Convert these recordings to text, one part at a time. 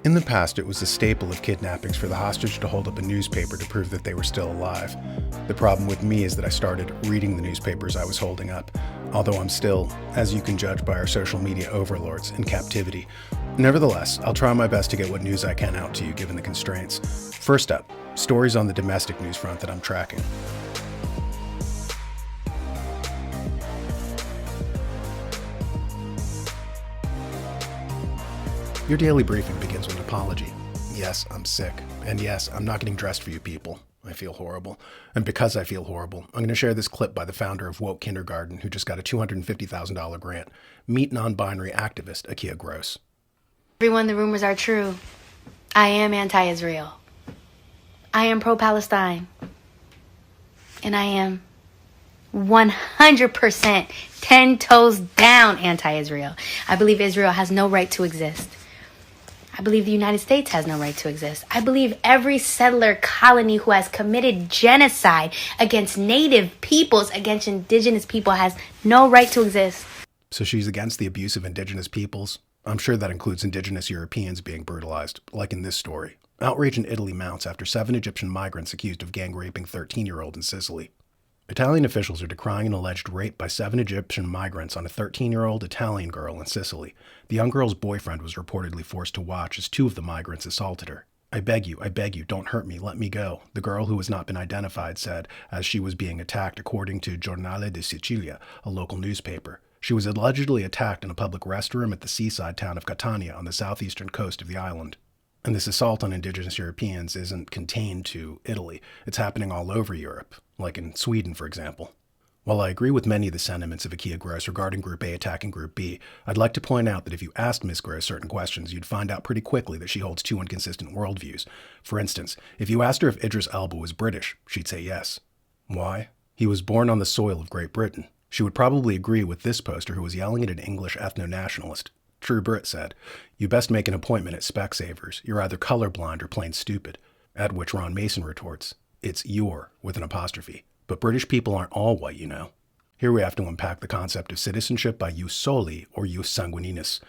In the past, it was a staple of kidnappings for the hostage to hold up a newspaper to prove that they were still alive. The problem with me is that I started reading the newspapers I was holding up, although I'm still, as you can judge by our social media overlords, in captivity. Nevertheless, I'll try my best to get what news I can out to you given the constraints. First up, stories on the domestic news front that I'm tracking. Your daily briefing begins with an apology. Yes, I'm sick. And yes, I'm not getting dressed for you people. I feel horrible. And because I feel horrible, I'm going to share this clip by the founder of Woke Kindergarten, who just got a $250,000 grant. Meet non-binary activist Akia Gross. Everyone, the rumors are true. I am anti-Israel. I am pro-Palestine. And I am 100% 10 toes down anti-Israel. I believe Israel has no right to exist. I believe the United States has no right to exist. I believe every settler colony who has committed genocide against native peoples, against indigenous people, has no right to exist. So she's against the abuse of indigenous peoples? I'm sure that includes indigenous Europeans being brutalized, like in this story. Outrage in Italy mounts after 7 Egyptian migrants accused of gang raping 13-year-old in Sicily. Italian officials are decrying an alleged rape by 7 Egyptian migrants on a 13-year-old Italian girl in Sicily. The young girl's boyfriend was reportedly forced to watch as 2 of the migrants assaulted her. I beg you, don't hurt me, let me go," the girl, who has not been identified, said as she was being attacked, according to Giornale di Sicilia, a local newspaper. She was allegedly attacked in a public restroom at the seaside town of Catania on the southeastern coast of the island. And this assault on indigenous Europeans isn't contained to Italy. It's happening all over Europe, like in Sweden, for example. While I agree with many of the sentiments of Akia Gross regarding Group A attacking Group B, I'd like to point out that if you asked Ms. Gross certain questions, you'd find out pretty quickly that she holds 2 inconsistent worldviews. For instance, if you asked her if Idris Elba was British, she'd say yes. Why? He was born on the soil of Great Britain. She would probably agree with this poster who was yelling at an English ethno-nationalist. True Brit said, "You best make an appointment at Specsavers. You're either colorblind or plain stupid." At which Ron Mason retorts, "It's your," with an apostrophe. But British people aren't all white, you know. Here we have to unpack the concept of citizenship by jus soli or jus sanguinis.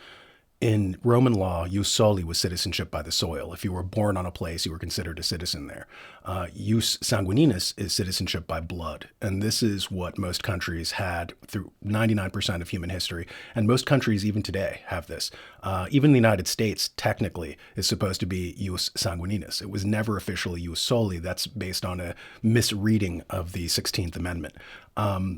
In Roman law, jus soli was citizenship by the soil. If you were born on a place, you were considered a citizen there. Jus sanguinis is citizenship by blood. And this is what most countries had through 99% of human history. And most countries, even today, have this. Even the United States, technically, is supposed to be jus sanguinis. It was never officially jus soli. That's based on a misreading of the 16th Amendment.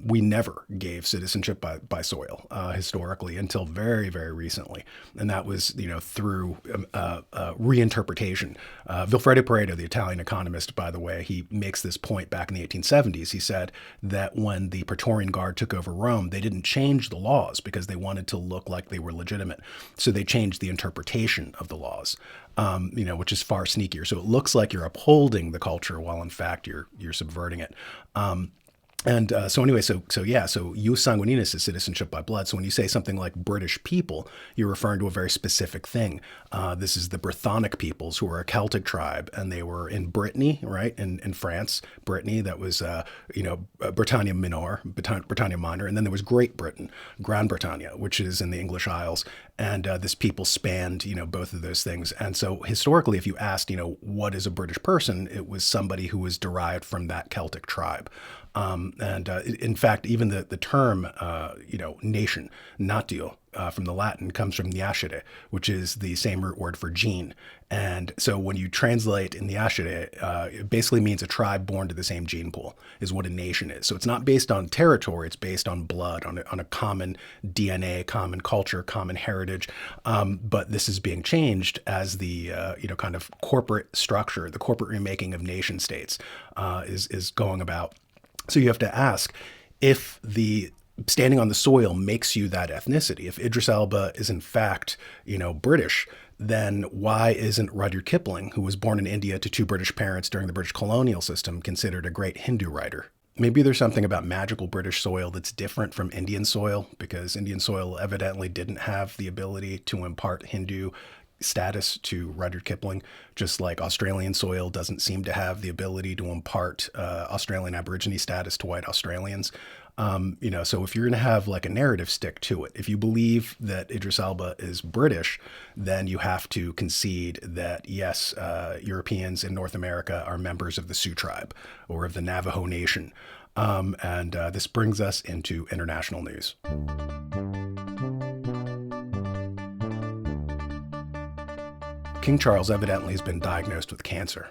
We never gave citizenship by soil historically until very, very recently. And that was, through reinterpretation. Vilfredo Pareto, the Italian economist, by the way, he makes this point back in the 1870s. He said that when the Praetorian Guard took over Rome, they didn't change the laws because they wanted to look like they were legitimate. So they changed the interpretation of the laws, which is far sneakier. So it looks like you're upholding the culture while in fact you're subverting it. So jus sanguinis is citizenship by blood. So when you say something like British people, you're referring to a very specific thing. This is the Brythonic peoples, who are a Celtic tribe, and they were in Brittany, right? In France, Brittany, that was, Britannia Minor, Britannia Minor. And then there was Great Britain, Gran Britannia, which is in the English Isles. And this people spanned, both of those things. And so historically, if you asked, what is a British person, it was somebody who was derived from that Celtic tribe. In fact, even the term, nation, natio, from the Latin, comes from niascere, which is the same root word for gene. And so when you translate in niascere, it basically means a tribe born to the same gene pool is what a nation is. So it's not based on territory, it's based on blood, on a common DNA, common culture, common heritage. But this is being changed as the, kind of corporate structure, the corporate remaking of nation states is going about. So you have to ask, if the standing on the soil makes you that ethnicity, if Idris Elba is in fact, British, then why isn't Rudyard Kipling, who was born in India to 2 British parents during the British colonial system, considered a great Hindu writer? Maybe there's something about magical British soil that's different from Indian soil, because Indian soil evidently didn't have the ability to impart Hindu status to Rudyard Kipling, just like Australian soil doesn't seem to have the ability to impart Australian Aborigine status to white Australians. So if you're going to have like a narrative, stick to it. If you believe that Idris Elba is British, then you have to concede that, yes, Europeans in North America are members of the Sioux tribe or of the Navajo Nation. This brings us into international news. King Charles evidently has been diagnosed with cancer.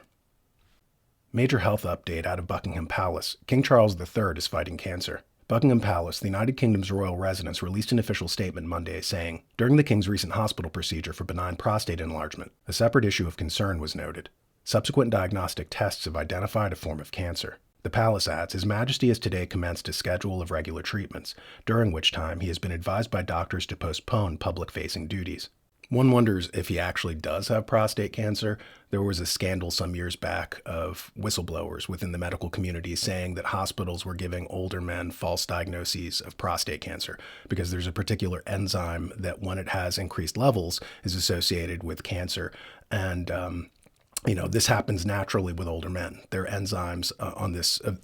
Major health update out of Buckingham Palace. King Charles III is fighting cancer. Buckingham Palace, the United Kingdom's royal residence, released an official statement Monday saying, during the King's recent hospital procedure for benign prostate enlargement, a separate issue of concern was noted. Subsequent diagnostic tests have identified a form of cancer. The palace adds, His Majesty has today commenced a schedule of regular treatments, during which time he has been advised by doctors to postpone public-facing duties. One wonders if he actually does have prostate cancer. There was a scandal some years back of whistleblowers within the medical community saying that hospitals were giving older men false diagnoses of prostate cancer because there's a particular enzyme that, when it has increased levels, is associated with cancer. And this happens naturally with older men. Their enzymes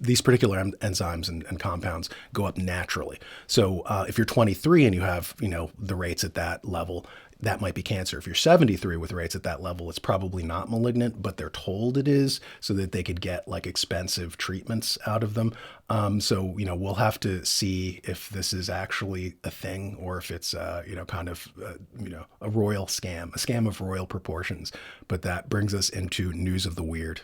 these particular enzymes and compounds go up naturally. So if you're 23 and you have, the rates at that level, that might be cancer. If you're 73 with rates at that level, it's probably not malignant, but they're told it is so that they could get like expensive treatments out of them. We'll have to see if this is actually a thing or if it's, a royal scam, a scam of royal proportions. But that brings us into news of the weird.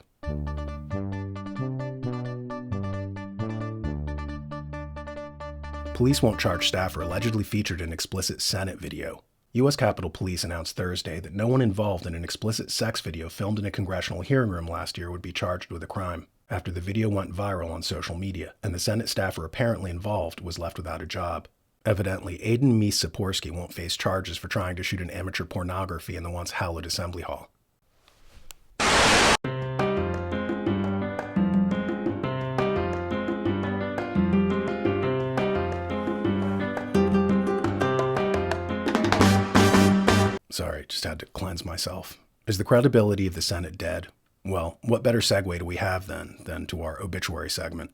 Police won't charge staffer allegedly featured in explicit Senate video. U.S. Capitol Police announced Thursday that no one involved in an explicit sex video filmed in a congressional hearing room last year would be charged with a crime, after the video went viral on social media, and the Senate staffer apparently involved was left without a job. Evidently, Aiden Meese Saporsky won't face charges for trying to shoot an amateur pornography in the once hallowed Assembly Hall. Sorry, just had to cleanse myself. Is the credibility of the Senate dead? Well, what better segue do we have than to our obituary segment?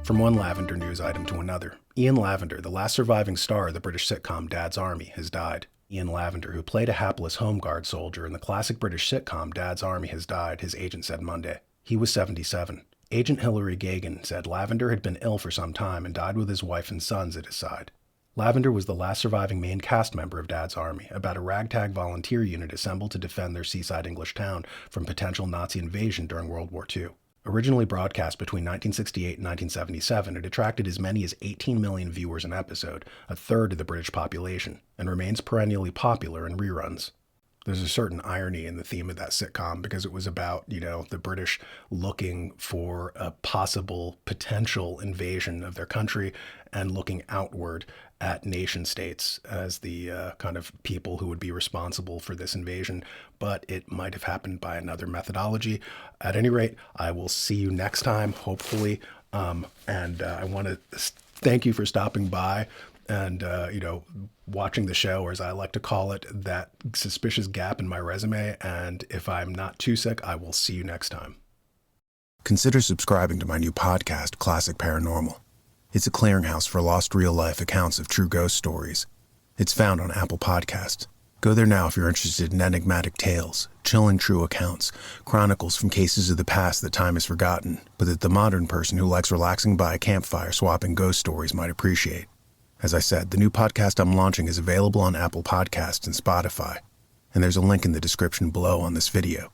From one Lavender news item to another, Ian Lavender, the last surviving star of the British sitcom Dad's Army, has died. Ian Lavender, who played a hapless Home Guard soldier in the classic British sitcom Dad's Army, has died, his agent said Monday. He was 77. Agent Hilary Gagan said Lavender had been ill for some time and died with his wife and sons at his side. Lavender was the last surviving main cast member of Dad's Army, about a ragtag volunteer unit assembled to defend their seaside English town from potential Nazi invasion during World War II. Originally broadcast between 1968 and 1977, it attracted as many as 18 million viewers an episode, a third of the British population, and remains perennially popular in reruns. There's a certain irony in the theme of that sitcom because it was about, the British looking for a possible potential invasion of their country and looking outward at nation states as the kind of people who would be responsible for this invasion. But it might have happened by another methodology. At any rate, I will see you next time, hopefully. And I want to thank you for stopping by and, watching the show, or as I like to call it, that suspicious gap in my resume. And if I'm not too sick, I will see you next time. Consider subscribing to my new podcast, Classic Paranormal. It's a clearinghouse for lost real-life accounts of true ghost stories. It's found on Apple Podcasts. Go there now if you're interested in enigmatic tales, chilling true accounts, chronicles from cases of the past that time has forgotten, but that the modern person who likes relaxing by a campfire swapping ghost stories might appreciate. As I said, the new podcast I'm launching is available on Apple Podcasts and Spotify, and there's a link in the description below on this video.